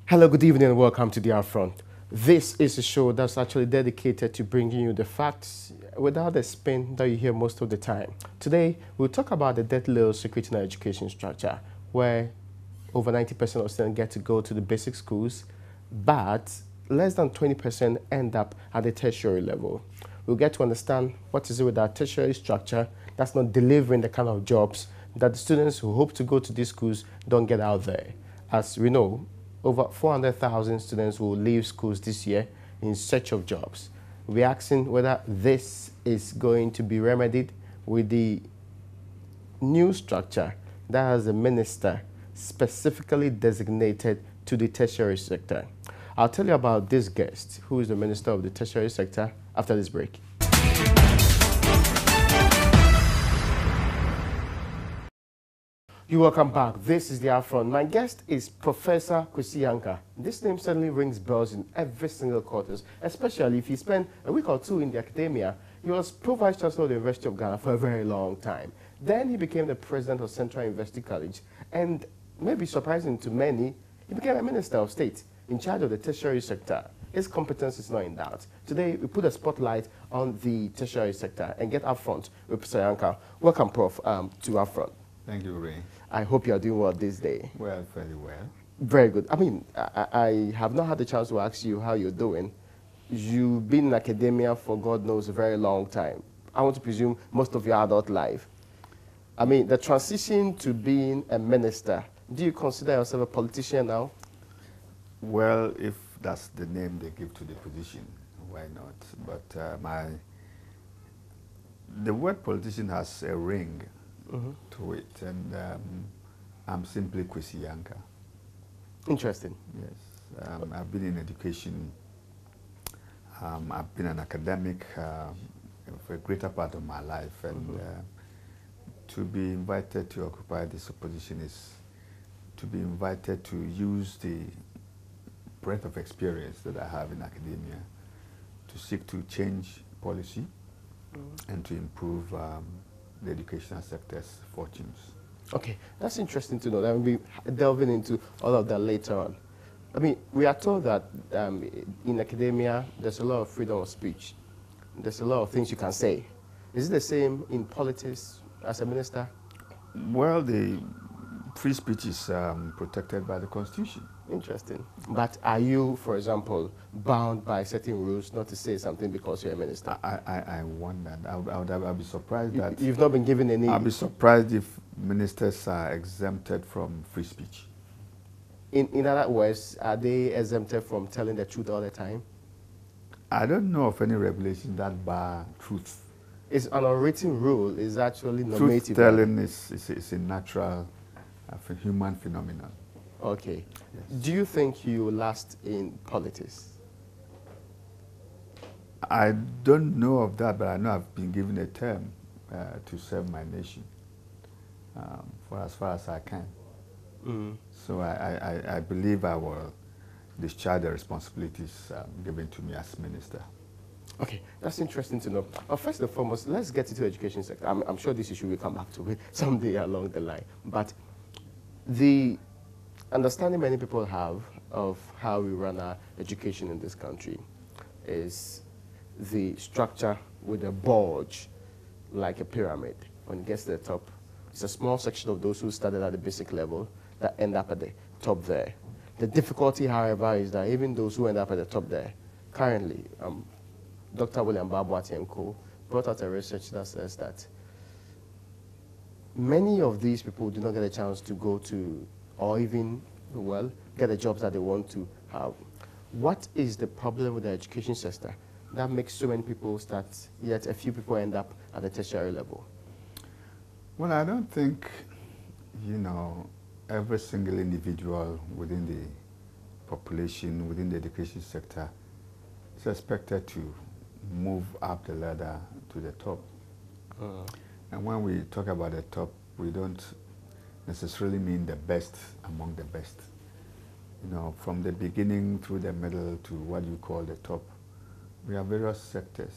Hello, good evening, and welcome to the UPfront. This is a show that's actually dedicated to bringing you the facts without the spin that you hear most of the time. Today, we'll talk about the deadly little secret in our education structure, where over 90% of students get to go to the basic schools, but less than 20% end up at the tertiary level. We'll get to understand what is it with our tertiary structure that's not delivering the kind of jobs that the students who hope to go to these schools don't get out there. As we know, over 400,000 students will leave schools this year in search of jobs. We're asking whether this is going to be remedied with the new structure that has a minister specifically designated to the tertiary sector. I'll tell you about this guest, who is the minister of the tertiary sector, after this break. You're welcome back. This is the UPfront. My guest is Professor Kwesi Yankah. This name certainly rings bells in every single quarters, especially if he spent a week or two in the academia. He was Pro-Vice Chancellor of the University of Ghana for a very long time. Then he became the President of Central University College, and maybe surprising to many, he became a Minister of State in charge of the tertiary sector. His competence is not in doubt. Today, we put a spotlight on the tertiary sector and get UPfront with Professor Yankah. Welcome, Prof, to UPfront. Thank you, Ray. I hope you are doing well this day. Well, very well. Very good. I mean, I have not had the chance to ask you how you're doing. You've been in academia for God knows a very long time. I want to presume most of your adult life. I mean, the transition to being a minister, do you consider yourself a politician now? Well, if that's the name they give to the position, why not? But the word politician has a ring to it, and I'm simply Kwesi Yankah. Interesting. Yes, I've been in education. I've been an academic for a greater part of my life, and to be invited to occupy this position is to be invited to use the breadth of experience that I have in academia to seek to change policy and to improve the educational sector's fortunes. Okay, that's interesting to know. That we'll be delving into all of that later on. I mean, we are told that in academia, there's a lot of freedom of speech. There's a lot of things you can say. Is it the same in politics as a minister? Well, the free speech is protected by the Constitution. Interesting. But are you, for example, bound by certain rules not to say something because you're a minister? I wonder. I'll be surprised that... You've not been given any... I'll be surprised if ministers are exempted from free speech. In other words, are they exempted from telling the truth all the time? I don't know of any regulation that bar truth. It's an unwritten rule. It's actually normative. Truth-telling is a natural human phenomenon. Okay. Yes. Do you think you will last in politics? I don't know of that, but I know I've been given a term to serve my nation for as far as I can. So I believe I will discharge the responsibilities given to me as minister. Okay, that's interesting to know. First and foremost, let's get into the education sector. I'm sure this issue will come back to it someday along the line. But the understanding many people have of how we run our education in this country is the structure with a bulge like a pyramid. When it gets to the top, it's a small section of those who started at the basic level that end up at the top there. The difficulty, however, is that even those who end up at the top there, currently, Dr. William Babwati and co. brought out a research that says that many of these people do not get a chance to go to, or even, well, get the jobs that they want to have. What is the problem with the education sector that makes so many people start, yet a few people end up at the tertiary level? Well, I don't think, every single individual within the population, within the education sector, is expected to move up the ladder to the top. And when we talk about the top, we don't necessarily mean the best among the best. From the beginning through the middle to what you call the top, we have various sectors,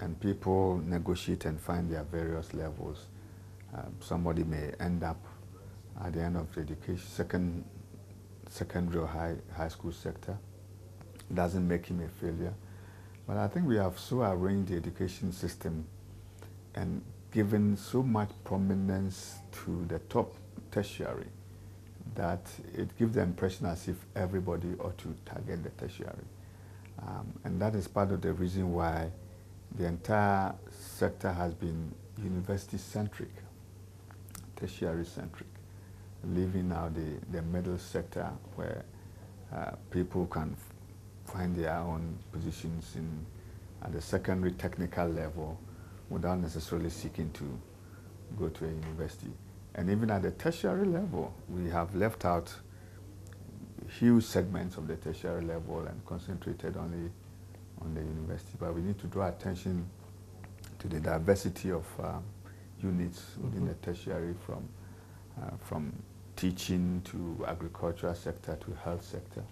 and people negotiate and find their various levels. Somebody may end up at the end of the education, second secondary or high school sector. It doesn't make him a failure. But I think we have so arranged the education system and given so much prominence to the top tertiary that it gives the impression as if everybody ought to target the tertiary. And that is part of the reason why the entire sector has been university-centric, tertiary-centric, leaving out the middle sector where people can find their own positions at the secondary technical level without necessarily seeking to go to a university. And even at the tertiary level, we have left out huge segments of the tertiary level and concentrated only on the university. But we need to draw attention to the diversity of units within the tertiary, from teaching to agricultural sector to health sector,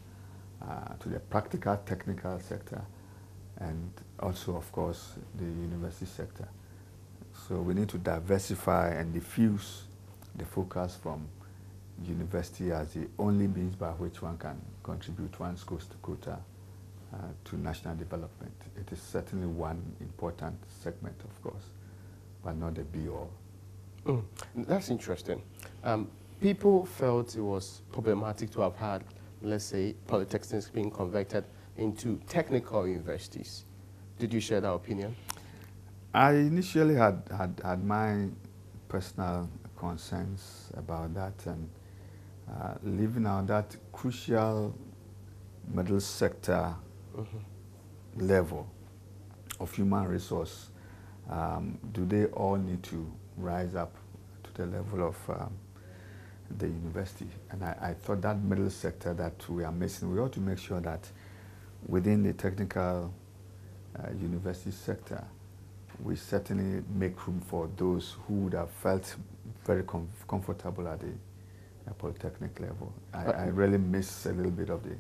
to the practical technical sector, and also, of course, the university sector. So we need to diversify and diffuse the focus from university as the only means by which one can contribute one's cost quota to national development. It is certainly one important segment, of course, but not the be-all. That's interesting. People felt it was problematic to have had, let's say, polytechnics being converted into technical universities. Did you share that opinion? I initially had my personal concerns about that, and leaving out that crucial middle sector level of human resource. Do they all need to rise up to the level of the university? And I thought that middle sector that we are missing, we ought to make sure that within the technical university sector, we certainly make room for those who would have felt very comfortable at the polytechnic level. I really miss a little bit of the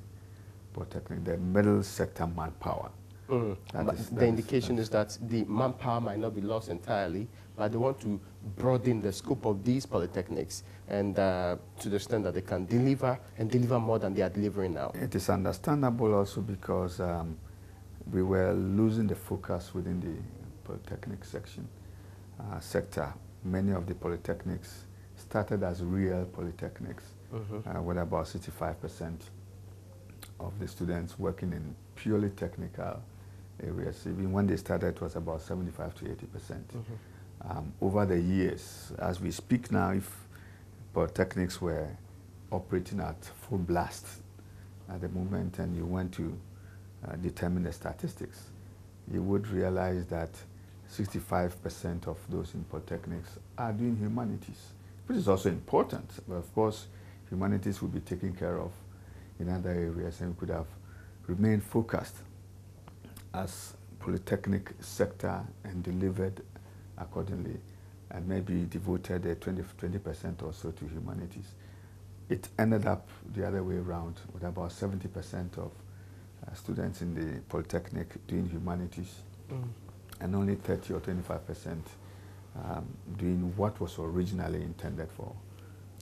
polytechnic, the middle sector manpower. The indication is that the manpower might not be lost entirely, but they want to broaden the scope of these polytechnics and to the extent that they can deliver and deliver more than they are delivering now. It is understandable also because we were losing the focus within the polytechnic sector. Many of the polytechnics started as real polytechnics, with about 65% of the students working in purely technical areas. Even when they started, it was about 75 to 80%. Over the years, as we speak now, if polytechnics were operating at full blast at the moment and you went to determine the statistics, you would realize that 65% of those in polytechnics are doing humanities, which is also important. But of course, humanities will be taken care of in other areas, and we could have remained focused as polytechnic sector and delivered accordingly, and maybe devoted 20% or so to humanities. It ended up the other way around, with about 70% of students in the polytechnic doing humanities, and only 30 or 25% doing what was originally intended for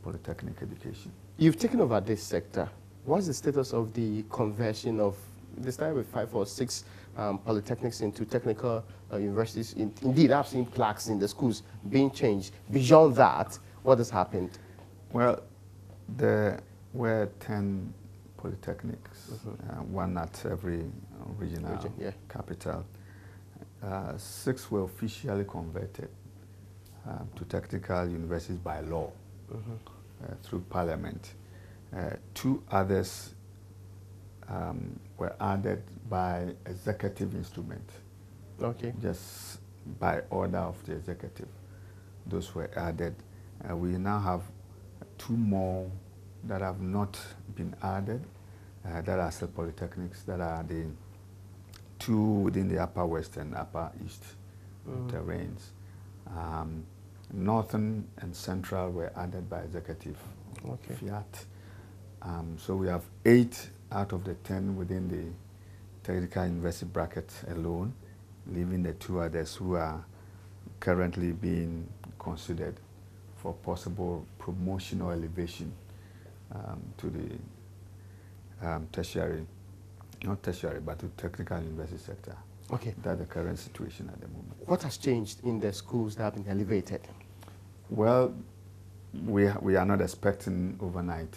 polytechnic education. You've taken over this sector. What's the status of the conversion of, they started with 5 or 6 polytechnics into technical universities? Indeed, I've seen plaques in the schools being changed. Beyond that, what has happened? Well, there were 10 polytechnics, one at every regional capital. 6 were officially converted to technical universities by law through Parliament. 2 others were added by executive instrument. Okay. Just by order of the executive. Those were added. We now have 2 more that have not been added, that are still polytechnics, that are the 2 within the Upper West and Upper East terrains. Northern and Central were added by executive fiat. So we have 8 out of the 10 within the technical university bracket alone, leaving the 2 others who are currently being considered for possible promotion or elevation to the tertiary, not tertiary, but to technical university sector. Okay. That's the current situation at the moment. What has changed in the schools that have been elevated? Well, we are not expecting overnight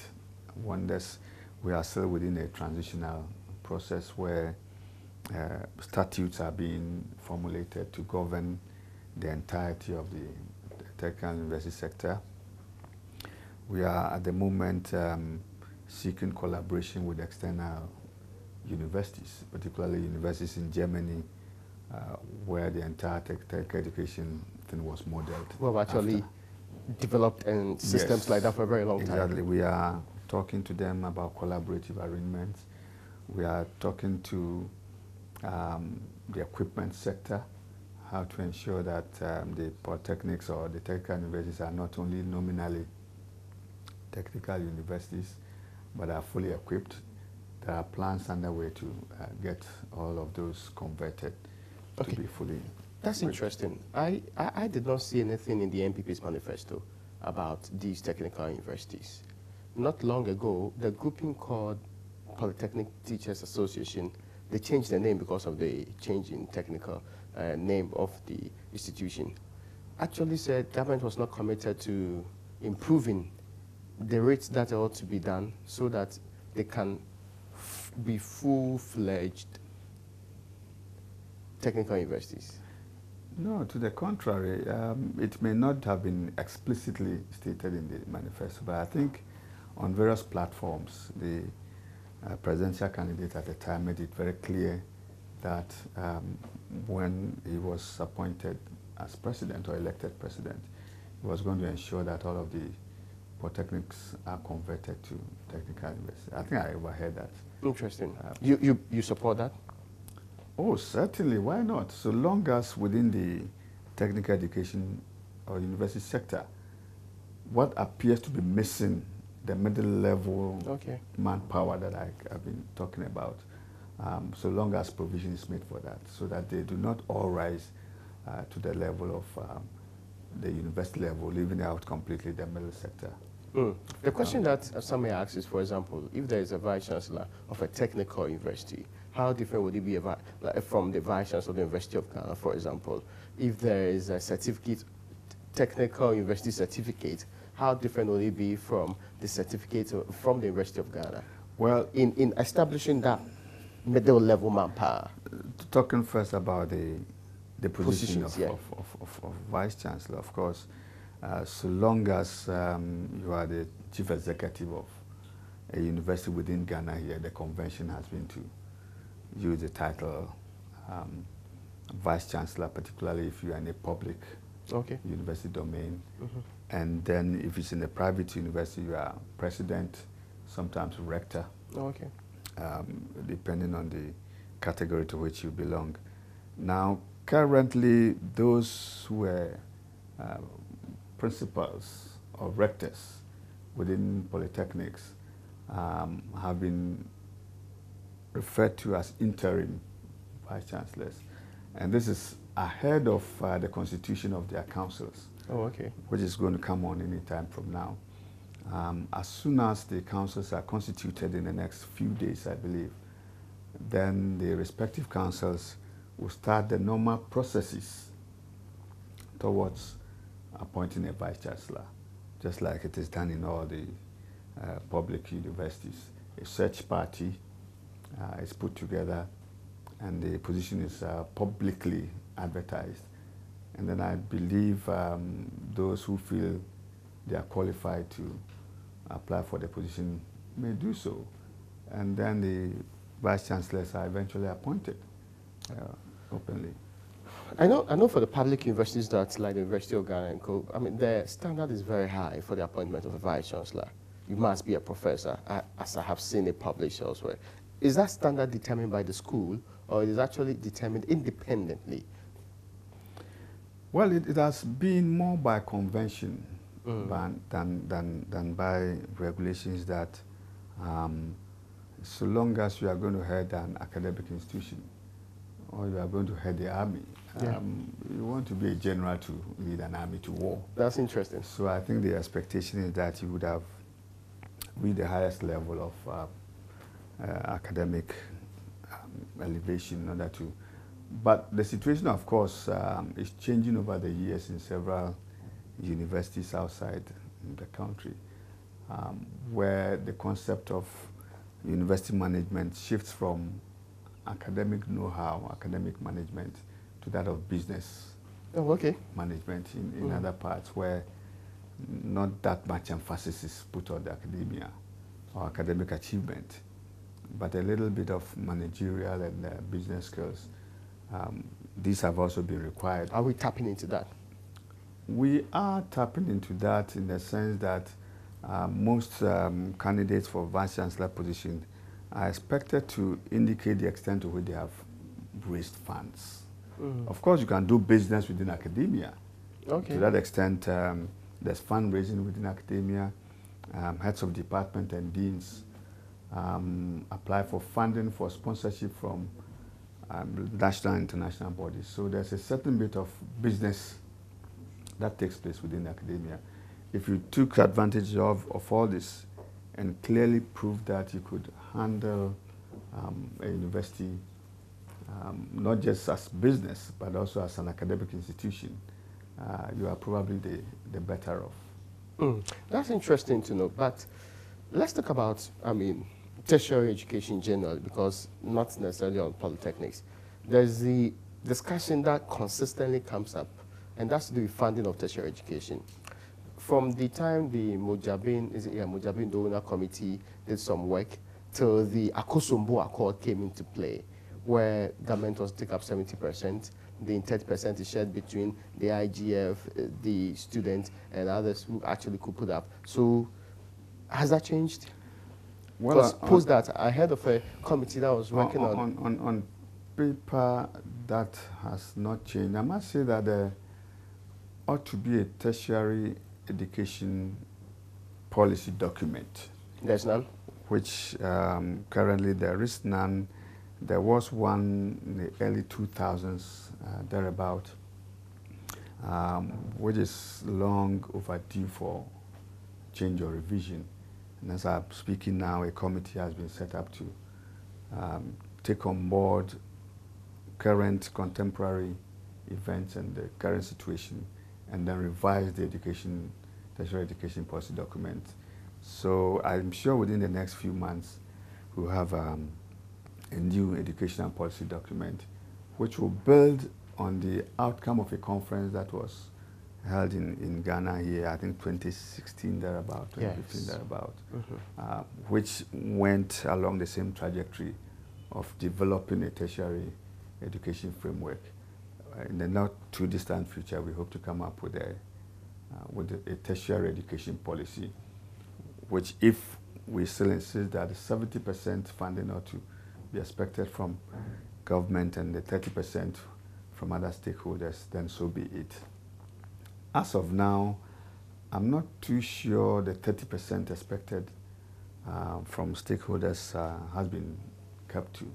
wonders. We are still within a transitional process where statutes are being formulated to govern the entirety of the technical university sector. We are at the moment seeking collaboration with external universities, particularly universities in Germany, where the entire technical education thing was modeled. Well, actually developed and systems like that for a very long time. Exactly. We are talking to them about collaborative arrangements. We are talking to the equipment sector, how to ensure that the polytechnics or the technical universities are not only nominally technical universities, but are fully equipped. There are plans underway to get all of those converted to be fully. That's interesting. I did not see anything in the NPP's manifesto about these technical universities. Not long ago, the grouping called Polytechnic Teachers Association, they changed the name because of the change in technical name of the institution, actually said government was not committed to improving the rates that ought to be done so that they can be full-fledged technical universities. No, to the contrary. It may not have been explicitly stated in the manifesto, but I think on various platforms, the presidential candidate at the time made it very clear that when he was appointed as president or elected president, he was going to ensure that all of the polytechnics are converted to technical university. I think I overheard that. Interesting. You support that? Oh, certainly. Why not? So long as within the technical education or university sector, what appears to be missing, the middle level manpower that I've been talking about, so long as provision is made for that, so that they do not all rise to the level of the university level, leaving out completely the middle sector. The question that some may ask is, for example, if there is a vice-chancellor of a technical university, how different would it be from the vice-chancellor of the University of Ghana, for example? If there is a certificate, technical university certificate, how different will it be from the certificate from the University of Ghana? Well, in establishing that middle level manpower. Talking first about the position of vice chancellor, of course, so long as you are the chief executive of a university within Ghana here, the convention has been to use the title vice chancellor, particularly if you are in a public university domain. And then if it's in a private university, you are president, sometimes rector, depending on the category to which you belong. Now, currently, those who are principals or rectors within polytechnics have been referred to as interim vice chancellors. And this is ahead of the constitution of their councils, which is going to come on any time from now. As soon as the councils are constituted in the next few days, I believe, then the respective councils will start the normal processes towards appointing a vice chancellor, just like it is done in all the public universities. A search party is put together, and the position is publicly advertised. And then I believe those who feel they are qualified to apply for the position may do so. And then the vice chancellors are eventually appointed openly. I know for the public universities that, like the University of Ghana and Co., I mean, the standard is very high for the appointment of a vice chancellor. You must be a professor, as I have seen it published elsewhere. Is that standard determined by the school, or is it actually determined independently? Well, it has been more by convention than by regulations that so long as you are going to head an academic institution or you are going to head the army, you want to be a general to lead an army to war. That's interesting. So I think the expectation is that you would have reached the highest level of academic elevation in order to. But the situation, of course, is changing over the years in several universities outside the country, where the concept of university management shifts from academic know-how, academic management, to that of business management in other parts, where not that much emphasis is put on the academia or academic achievement, but a little bit of managerial and business skills. These have also been required. Are we tapping into that? We are tapping into that in the sense that most candidates for vice chancellor position are expected to indicate the extent to which they have raised funds. Of course, you can do business within academia. To that extent, there's fundraising within academia. Heads of department and deans apply for funding for sponsorship from national and international bodies. So there's a certain bit of business that takes place within academia. If you took advantage of all this and clearly proved that you could handle a university not just as business, but also as an academic institution, you are probably the better off. That's interesting to know, but let's talk about, tertiary education in general, because not necessarily on polytechnics. There's the discussion that consistently comes up, and that's the funding of tertiary education. From the time the Mojabin Donor Committee did some work till the Akosombo Accord came into play, where government was take up 70%, the 30% is shared between the IGF, the students, and others who actually could put up. So has that changed? Well, post that, I heard of a committee that was working on paper, that has not changed. I must say that there ought to be a tertiary education policy document. There's none? Which currently there is none. There was one in the early 2000s, thereabout, which is long overdue for change or revision. And as I'm speaking now, a committee has been set up to take on board current contemporary events and the current situation, and then revise the tertiary education policy document. So I'm sure within the next few months, we'll have a new educational policy document, which will build on the outcome of a conference that was held in Ghana here, I think 2016 thereabout, 2015 thereabout, which went along the same trajectory of developing a tertiary education framework. In the not too distant future, we hope to come up with a tertiary education policy, which, if we still insist that the 70% funding ought to be expected from government and the 30% from other stakeholders, then so be it. As of now, I'm not too sure the 30% expected from stakeholders has been kept to.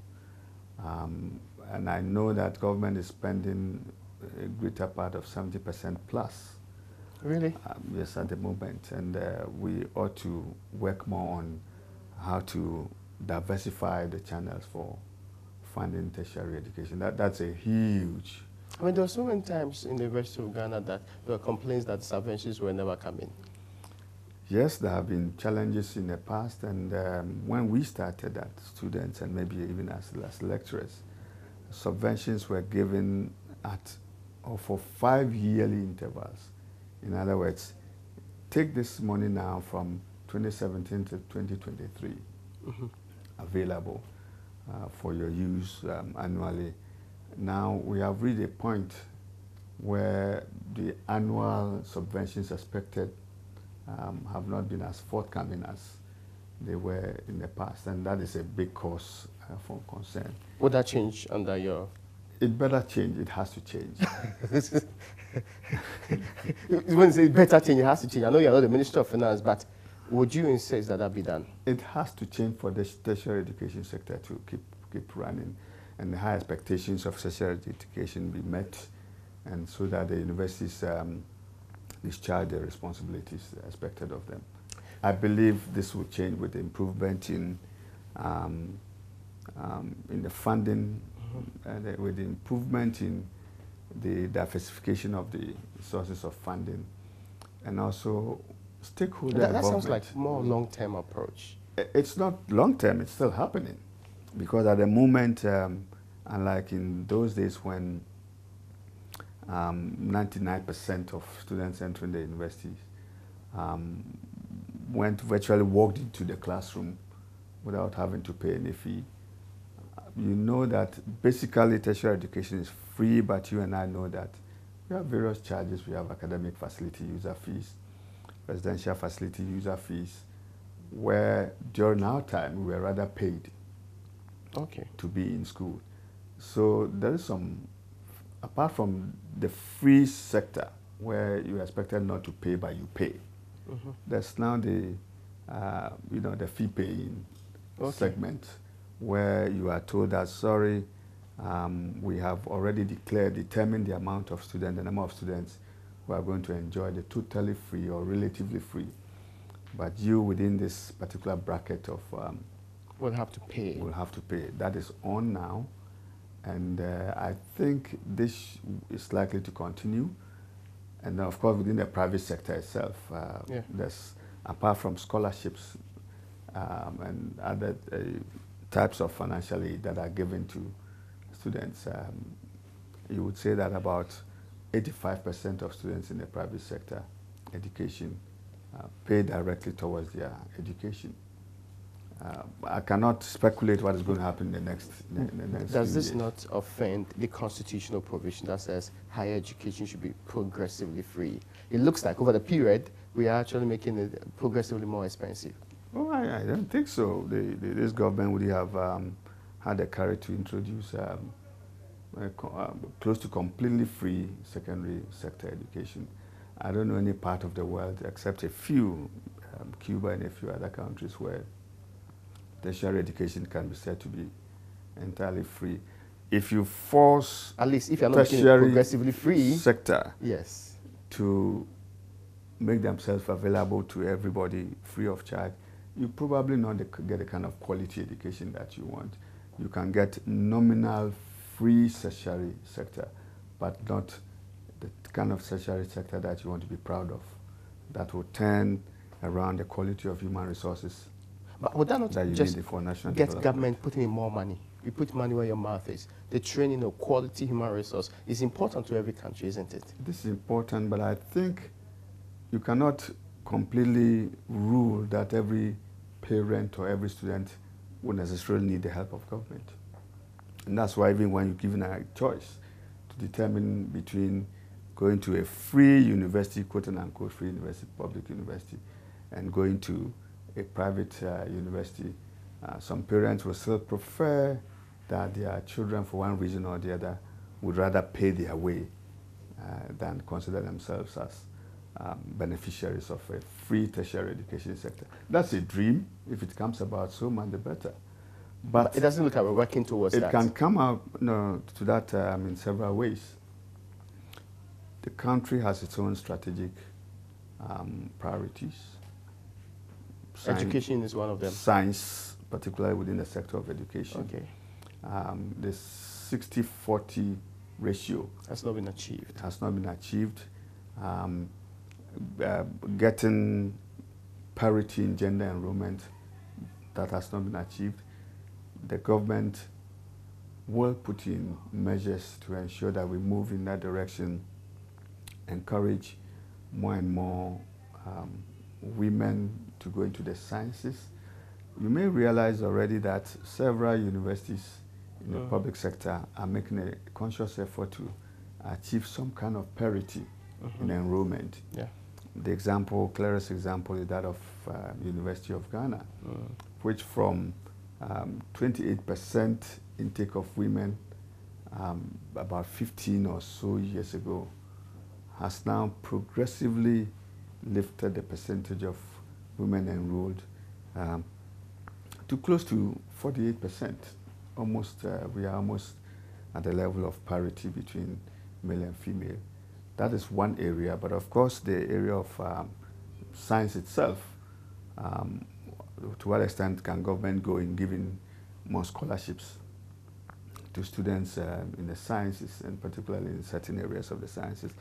And I know that government is spending a greater part of 70% plus. Really? Yes, at the moment. And we ought to work more on how to diversify the channels for funding tertiary education. That's a huge... there were so many times in the University of Ghana that there were complaints that subventions were never coming. Yes, there have been challenges in the past, and when we started as students and maybe even as lecturers, subventions were given for 5 yearly intervals. In other words, take this money now from 2017 to 2023, available for your use annually. Now we have reached a point where the annual subventions expected have not been as forthcoming as they were in the past, and that is a big cause for concern. Would that change under your... It better change. It has to change. When you say better change, it has to change. I know you're not the Minister of Finance, but would you insist that that be done? It has to change for the tertiary education sector to keep running, and the high expectations of tertiary education be met, and so that the universities discharge the responsibilities expected of them. I believe this will change with the improvement in in the funding, and with the improvement in the diversification of the sources of funding, and also stakeholder That involvement. sounds like more long-term approach. It's not long-term, it's still happening. Because at the moment, unlike in those days when 99% of students entering the universities virtually walked into the classroom without having to pay any fee. You know that basically tertiary education is free, but you and I know that we have various charges. We have academic facility user fees, residential facility user fees, where during our time we were rather paid to be in school. So there is some, apart from the free sector where you are expected not to pay but you pay, there's now the the fee paying segment where you are told that, sorry, we have already determined the amount of students, the number of students who are going to enjoy the totally free or relatively free. But you, within this particular bracket of will have to pay. Will have to pay. That is on now, and I think this is likely to continue. And then, of course, within the private sector itself, there's, apart from scholarships and other types of financial aid that are given to students, you would say that about 85% of students in the private sector education pay directly towards their education. I cannot speculate what is going to happen in the next Does this not offend the constitutional provision that says higher education should be progressively free? It looks like over the period, we are actually making it progressively more expensive. Oh, I don't think so. This government would have had the courage to introduce close to completely free secondary sector education. I don't know any part of the world except a few, Cuba and a few other countries, where tertiary education can be said to be entirely free. If you force, at least if you're not making it progressively free sector, yes, to make themselves available to everybody free of charge, you probably not get the kind of quality education that you want. You can get nominal free tertiary sector, but not the kind of tertiary sector that you want to be proud of, that will turn around the quality of human resources. But would that not just get government putting in more money? You put money where your mouth is. The training of quality human resource is important to every country, isn't it? This is important, but I think you cannot completely rule that every parent or every student will necessarily need the help of government. And that's why even when you're given a choice to determine between going to a free university, quote unquote free university, public university, and going to a private university, some parents will still prefer that their children, for one reason or the other, would rather pay their way than consider themselves as beneficiaries of a free tertiary education sector. That's a dream. If it comes about, so much the better. But it doesn't look like we're working towards that. It can come out to that in several ways. The country has its own strategic priorities. Education is one of them. Science, particularly within the sector of education. Okay. The 60-40 ratio has not been achieved. Has not been achieved. Getting parity in gender enrollment, that has not been achieved. The government will put in measures to ensure that we move in that direction, encourage more and more women to go into the sciences. You may realize already that several universities in the public sector are making a conscious effort to achieve some kind of parity in enrollment. Yeah. The example, clearest example, is that of University of Ghana, which from 28% intake of women about 15 or so years ago has now progressively lifted the percentage of women enrolled to close to 48%. Almost, we are almost at the level of parity between male and female. That is one area, but of course the area of science itself, to what extent can government go in giving more scholarships to students in the sciences, and particularly in certain areas of the sciences,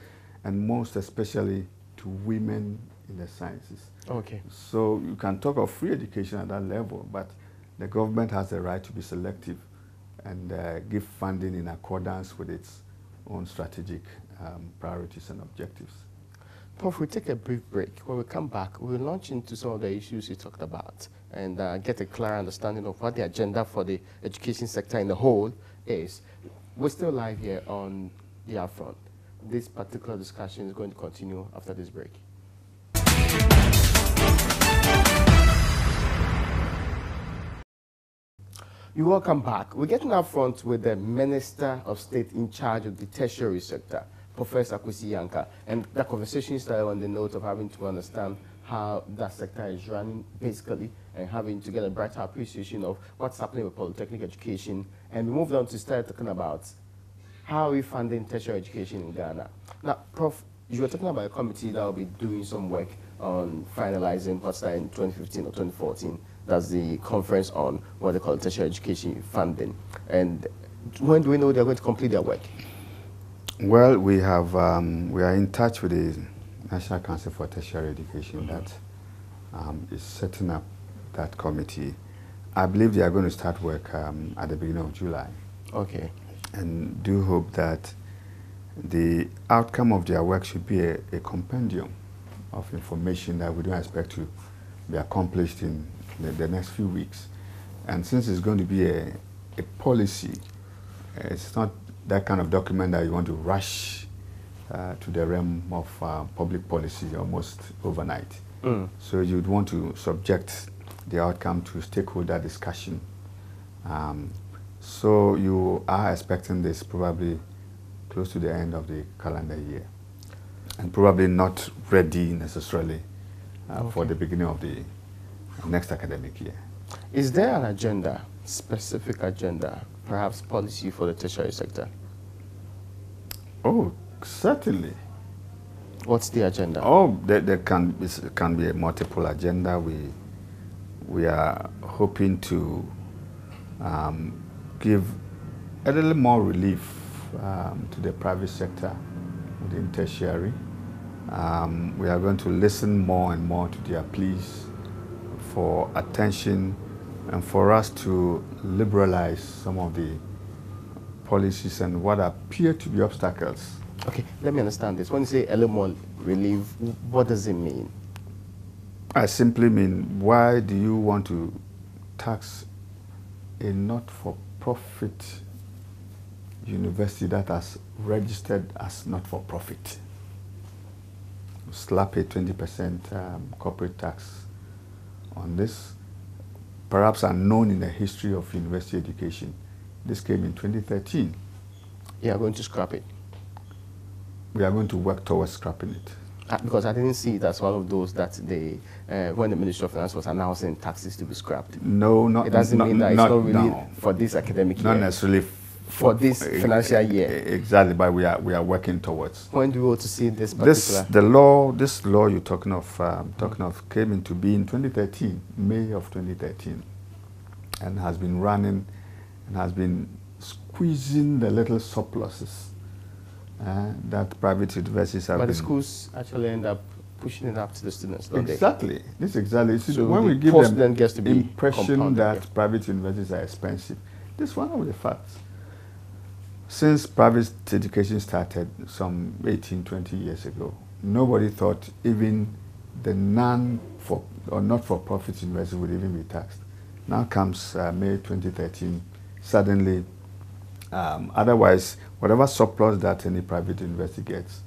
and most especially to women in the sciences. Okay. So you can talk of free education at that level, but the government has the right to be selective and give funding in accordance with its own strategic priorities and objectives. Prof, we'll take a brief break. When we come back, we'll launch into some of the issues you talked about and get a clear understanding of what the agenda for the education sector in the whole is. We're still live here on the UPfront. This particular discussion is going to continue after this break. You're welcome back. We're getting up front with the Minister of State in charge of the tertiary sector, Professor Kwesi Yankah, and the conversation started on the note of having to understand how that sector is running, basically, and having to get a brighter appreciation of what's happening with polytechnic education. And we moved on to start talking about how we funding tertiary education in Ghana. Now, Prof, you were talking about a committee that will be doing some work on finalizing what's that in 2015 or 2014. That's the conference on what they call tertiary education funding. And when do we know they're going to complete their work? Well, we are in touch with the National Council for Tertiary Education that is setting up that committee. I believe they are going to start work at the beginning of July. Okay. And do hope that the outcome of their work should be a compendium of information that we don't expect to be accomplished in the next few weeks. And since it's going to be a policy, it's not that kind of document that you want to rush to the realm of public policy almost overnight. So you'd want to subject the outcome to stakeholder discussion. So you are expecting this probably close to the end of the calendar year, and probably not ready necessarily for the beginning of the next academic year. Is there an agenda, specific agenda, perhaps policy for the tertiary sector? Oh, certainly. What's the agenda? Oh, there can be a multiple agenda. We are hoping to give a little more relief to the private sector within tertiary. We are going to listen more and more to their pleas for attention and for us to liberalize some of the policies and what appear to be obstacles. Okay, let me understand this. When you say a little more relief, what does it mean? I simply mean, why do you want to tax a not-for-profit university that has registered as not-for-profit? Slap a 20% corporate tax on this, perhaps unknown in the history of university education. This came in 2013. You are going to scrap it? We are going to work towards scrapping it. Because I didn't see it as one of those that they, when the Ministry of Finance was announcing taxes to be scrapped. No, not. It doesn't mean that it's not really for this academic year. Not necessarily for this financial year. Exactly, but we are working towards. When do we want to see this particular? This law you're talking of came into being in 2013, May of 2013, and has been running and has been squeezing the little surpluses that private universities have. But the schools actually end up pushing it up to the students, don't exactly. they? This exactly. So when we give them then gets to be impression that private universities are expensive, this is one of the facts. Since private education started some 18, 20 years ago, nobody thought even the not-for-profit university would even be taxed. Now comes May 2013, suddenly, otherwise, whatever surplus that any private university gets,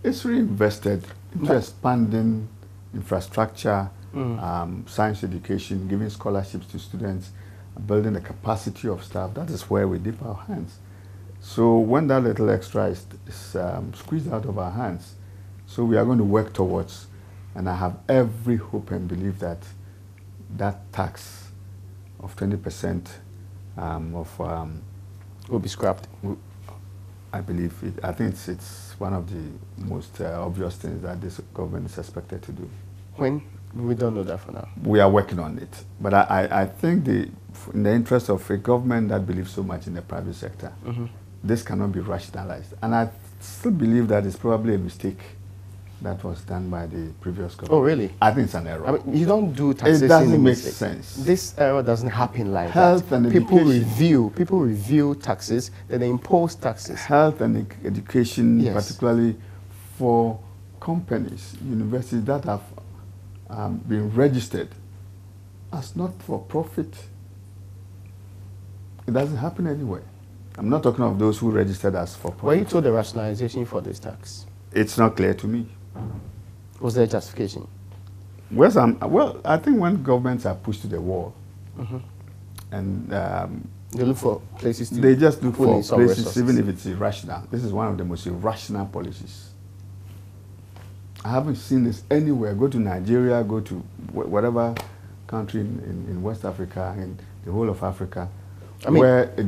it's reinvested into expanding infrastructure, science education, giving scholarships to students, building the capacity of staff. That is where we dip our hands. So when that little extra is squeezed out of our hands, so we are going to work towards, and I have every hope and belief that that tax of 20% will be scrapped. I believe it. I think it's one of the most obvious things that this government is expected to do. When We don't know that for now. We are working on it. But I think in the interest of a government that believes so much in the private sector, this cannot be rationalized. And I still believe that it's probably a mistake that was done by the previous government. Oh, really? I think it's an error. I mean, you don't do taxation. It doesn't make sense. This error doesn't happen like Health that. and people education. People review taxes, then they impose taxes. Health and education, Yes. particularly for companies, universities that have been registered as not for profit. It doesn't happen anywhere. I'm not talking of those who registered as for profit. Were you told the rationalization for this tax? It's not clear to me. Was there justification? Well, I think when governments are pushed to the wall, and They look for places to they just look put for in some places, resources. even if it's irrational. This is one of the most irrational policies. I haven't seen this anywhere. Go to Nigeria, go to whatever country in West Africa, in the whole of Africa, I mean, where I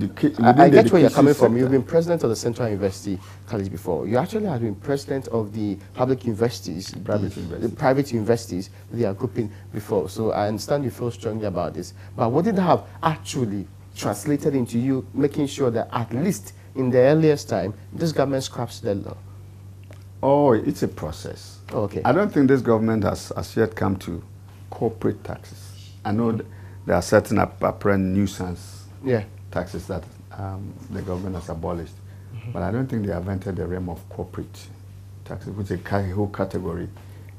get where you're coming from. sector. You've been president of the Central University College before. You actually have been president of the public universities, the private universities they are grouping before. So I understand you feel strongly about this. But what did have actually translated into you making sure that at least in the earliest time, this government scraps the law? Oh, it's a process. Oh, okay. I don't think this government has yet come to corporate taxes. I know there are certain apparent nuisance taxes that the government has abolished, but I don't think they have entered the realm of corporate taxes, which is a whole category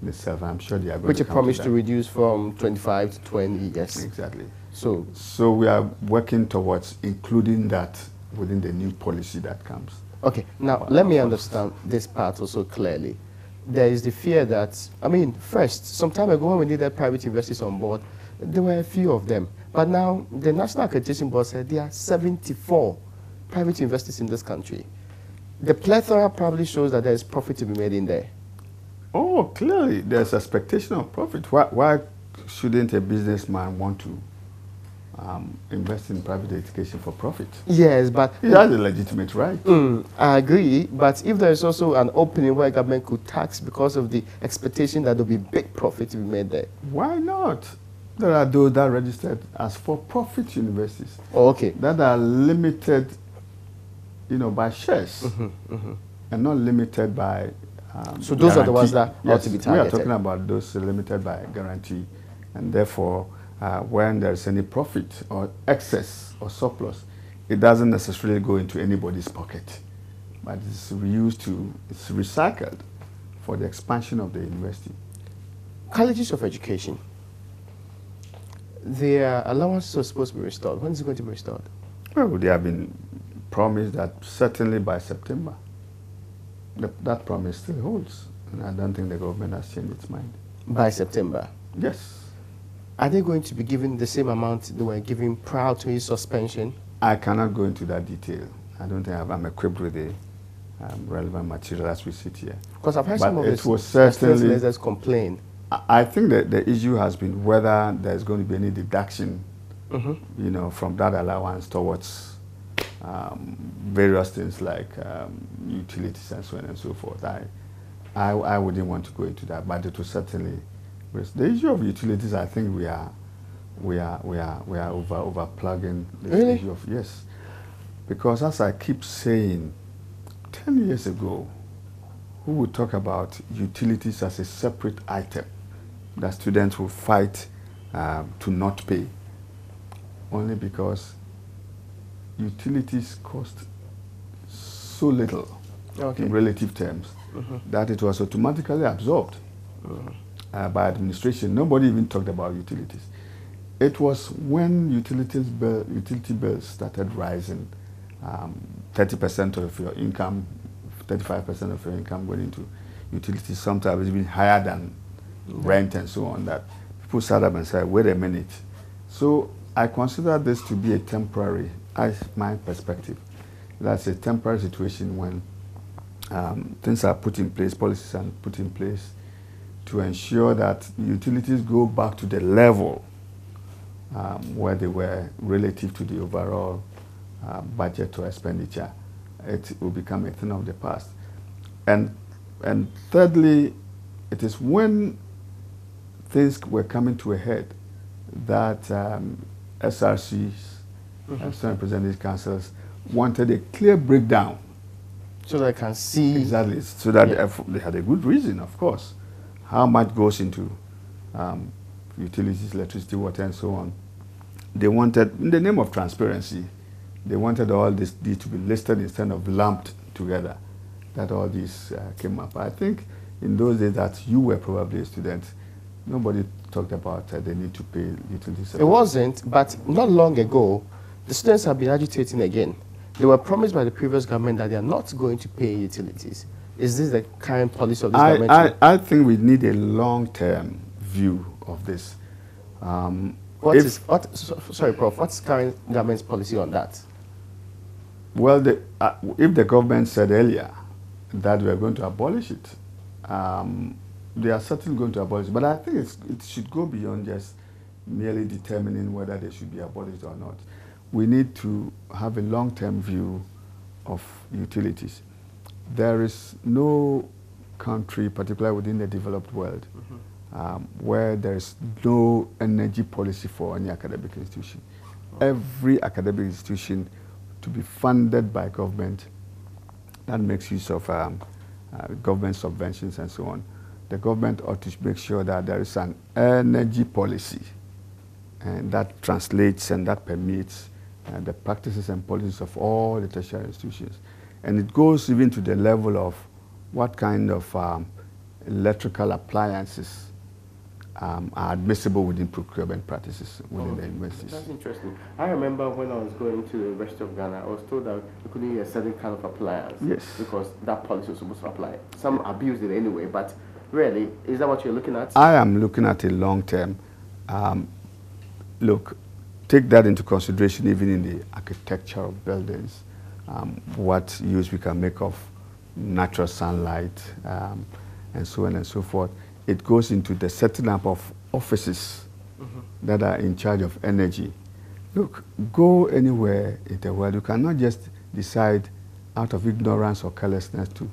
in itself. I'm sure they are going Which to you promised to reduce from 25 to 20, yes. Exactly. So we are working towards including that within the new policy that comes. Okay, now let me understand this part also clearly. There is the fear that, I mean, first, some time ago when we needed private investors on board, there were a few of them. But now the National Accreditation Board said there are 74 private investors in this country. The plethora probably shows that there is profit to be made in there. Oh, clearly, there's expectation of profit. Why shouldn't a businessman want to invest in private education for profit? Yes, but he has a legitimate right. I agree, but if there is also an opening where government could tax because of the expectation that there will be big profit to be made there. Why not? There are those that are registered as for-profit universities. Oh, okay. That are limited, by shares, and not limited by so those guarantee. are the ones that ought to be targeted. We are talking about those limited by guarantee, and therefore, when there's any profit or excess or surplus, it doesn't necessarily go into anybody's pocket, but it's recycled for the expansion of the university. Colleges of education, their allowances are supposed to be restored. When is it going to be restored? Well, they have been promised that certainly by September. That promise still holds, and I don't think the government has changed its mind. By September? Yes. Are they going to be given the same amount they were given prior to his suspension? I cannot go into that detail. I don't think I'm equipped with the relevant material as we sit here. Because I've heard but some of it was certainly legislators complain. I think that the issue has been whether there's going to be any deduction, from that allowance towards various things like utilities and so on and so forth. I wouldn't want to go into that, but it will certainly. The issue of utilities, I think we are overplugging this really? issue of yes, because as I keep saying, 10 years ago, who would talk about utilities as a separate item that students will fight to not pay, only because utilities cost so little in relative terms that it was automatically absorbed by administration. Nobody even talked about utilities. It was when utility bills started rising, 30% of your income, 35% of your income going into utilities, sometimes even higher than rent and so on, that people sat up and said, wait a minute. So I consider this to be a temporary, my perspective, that's a temporary situation when things are put in place, policies are put in place to ensure that utilities go back to the level where they were relative to the overall budget or expenditure. It will become a thing of the past. And thirdly, it is when things were coming to a head, that SRCs, Student Representative Councils, wanted a clear breakdown. So that I can see. Exactly. So that they had a good reason, of course, how much goes into utilities, electricity, water, and so on. They wanted, in the name of transparency, they wanted all these to be listed instead of lumped together. That all these came up. I think in those days that you were probably a student, nobody talked about the need to pay utilities. It wasn't, but not long ago, the students have been agitating again. They were promised by the previous government that they are not going to pay utilities. Is this the current policy of this government? I think we need a long-term view of this. Sorry, Prof, what's current government's policy on that? Well, if the government said earlier that we are going to abolish it, they are certainly going to abolish it. But I think it should go beyond just merely determining whether they should be abolished or not. We need to have a long-term view of utilities. There is no country, particularly within the developed world, where there is no energy policy for any academic institution. Every academic institution to be funded by government that makes use of government subventions and so on. The government ought to make sure that there is an energy policy, and that translates and that permits the practices and policies of all the tertiary institutions. And it goes even to the level of what kind of electrical appliances are admissible within procurement practices within the universities. That's interesting. I remember when I was going to the University of Ghana, I was told that we couldn't use a certain kind of appliance. Yes. Because that policy was supposed to apply. Some abused it anyway, but really, is that what you're looking at? I am looking at a long term. Look, take that into consideration even in the architecture of buildings, what use we can make of natural sunlight, and so on and so forth. It goes into the setting up of offices that are in charge of energy. Look, go anywhere in the world. You cannot just decide out of ignorance or carelessness to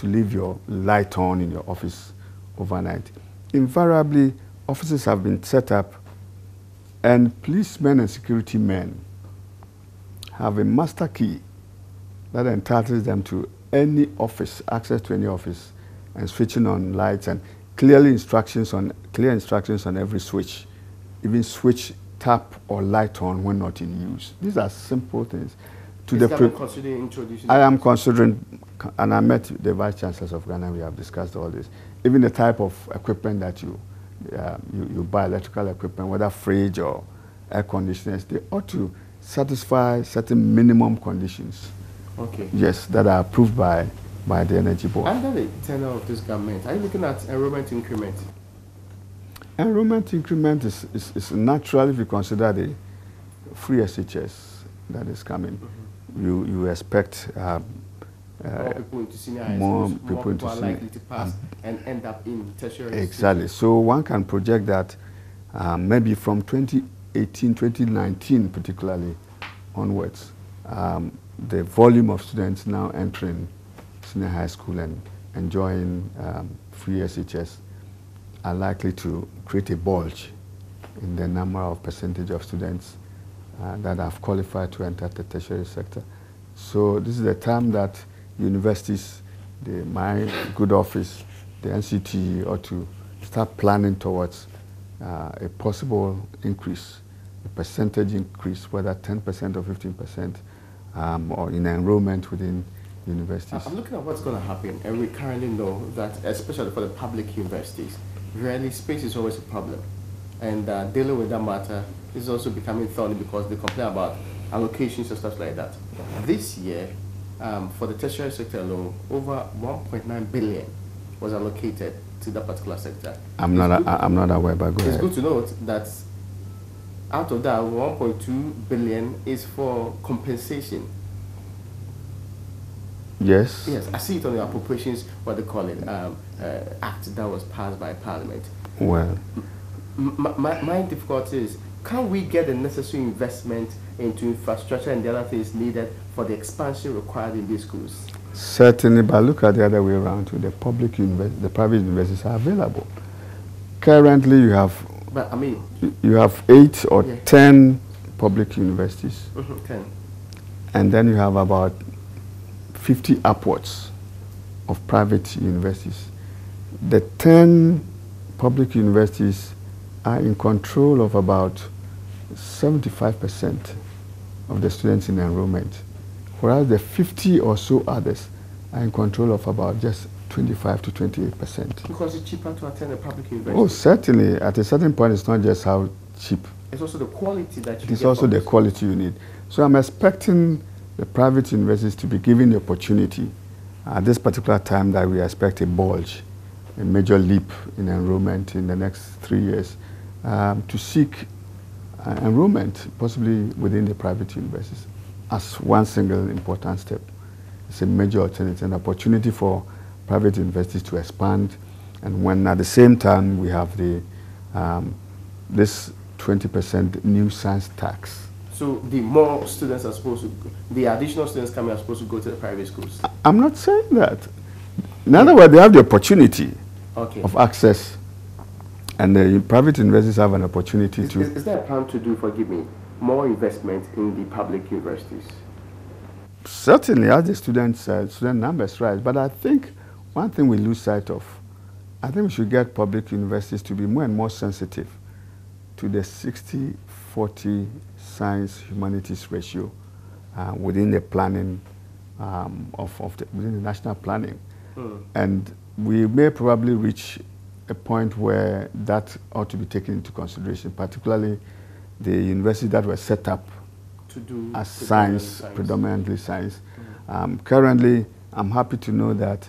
leave your light on in your office overnight. Invariably, offices have been set up, and policemen and security men have a master key that entitles them to any office, access to any office, and switching on lights and clear instructions on every switch, even switch tap or light on when not in use. These are simple things. I am considering, and I met the vice chancellors of Ghana. We have discussed all this. Even the type of equipment that you buy, electrical equipment, whether fridge or air conditioners, they ought to satisfy certain minimum conditions. Okay. Yes, that are approved by the Energy Board. Under the tenure of this government, are you looking at enrollment increment? Enrollment increment is natural if you consider the free SHS that is coming. You expect more people into senior high schools, more people are likely to pass and end up in tertiary. Exactly. So one can project that maybe from 2018, 2019 particularly onwards, the volume of students now entering senior high school and enjoying free SHS are likely to create a bulge in the number of percentage of students that have qualified to enter the tertiary sector. So this is the time that universities, my good office, the NCT ought to start planning towards a possible increase, a percentage increase, whether 10% or 15%, or in enrollment within universities. I'm looking at what's going to happen, and we currently know that, especially for the public universities, really space is always a problem. And dealing with that matter is also becoming thorny because they complain about allocations and stuff like that. This year, for the tertiary sector alone, over 1.9 billion was allocated to that particular sector. I'm not aware, but go ahead. It's good to note that out of that, 1.2 billion is for compensation. Yes. Yes, I see it on the appropriations, what they call it, act that was passed by Parliament. Well, my difficulty is, can we get the necessary investment into infrastructure and the other things needed for the expansion required in these schools? Certainly, but look at the other way around too. The private universities are available. currently you have, But I mean, you have 8 or 10 public universities. 10. And then you have about 50 upwards of private universities. The 10 public universities are in control of about 75% of the students in enrollment, whereas the 50 or so others are in control of about just 25 to 28%. Because it's cheaper to attend a public university. Oh, certainly. At a certain point, it's not just how cheap. It's also the quality that you It's get also the quality you need. So I'm expecting the private universities to be given the opportunity at this particular time that we expect a bulge, a major leap in enrollment in the next 3 years, to seek enrollment possibly within the private universities as one single important step. It's a major alternative, an opportunity for private universities to expand, and when at the same time we have the this 20% new science tax. So the more students are supposed to, the additional students coming are supposed to go to the private schools? I'm not saying that. In other words, they have the opportunity of access, and the private universities have an opportunity to... Is there a plan to do, forgive me, more investment in the public universities? Certainly, as the student numbers rise, but I think one thing we lose sight of, I think we should get public universities to be more and more sensitive to the 60-40 science humanities ratio within the planning within the national planning. And we may probably reach a point where that ought to be taken into consideration, particularly the universities that were set up to do as predominantly science. Currently, I'm happy to know that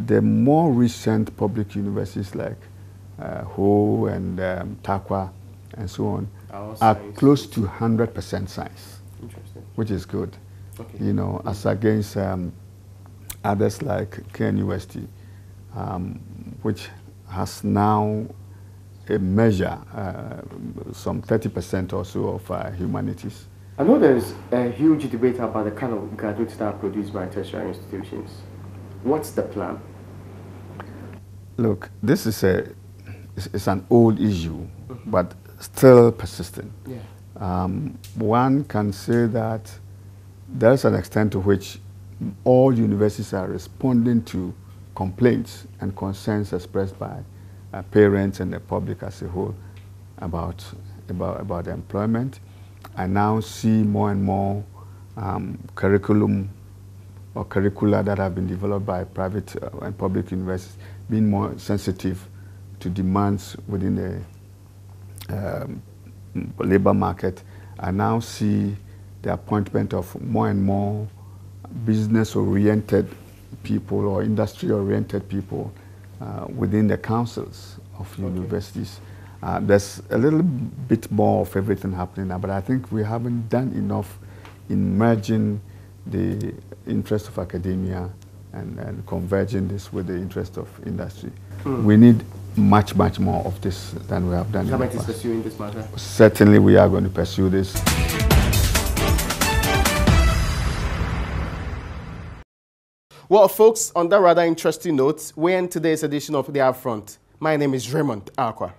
the more recent public universities like Ho and Takwa and so on are close to 100% science, which is good. Okay. You know, as against others like KNUST, which has now a measure, some 30% or so of humanities. I know there's a huge debate about the kind of graduates that are produced by tertiary institutions. What's the plan? Look, this is it's an old issue, but still persistent. Yeah. One can say that there's an extent to which all universities are responding to complaints and concerns expressed by parents and the public as a whole about employment. I now see more and more curriculum or curricula that have been developed by private and public universities being more sensitive to demands within the labor market. I now see the appointment of more and more business-oriented people or industry-oriented people within the councils of universities. There's a little bit more of everything happening now, but I think we haven't done enough in merging the interest of academia and converging this with the interest of industry. We need much more of this than we have done. The government is pursuing this matter? Certainly we are going to pursue this. Well, folks, on that rather interesting note, we end today's edition of The UPfront. My name is Raymond Aqua.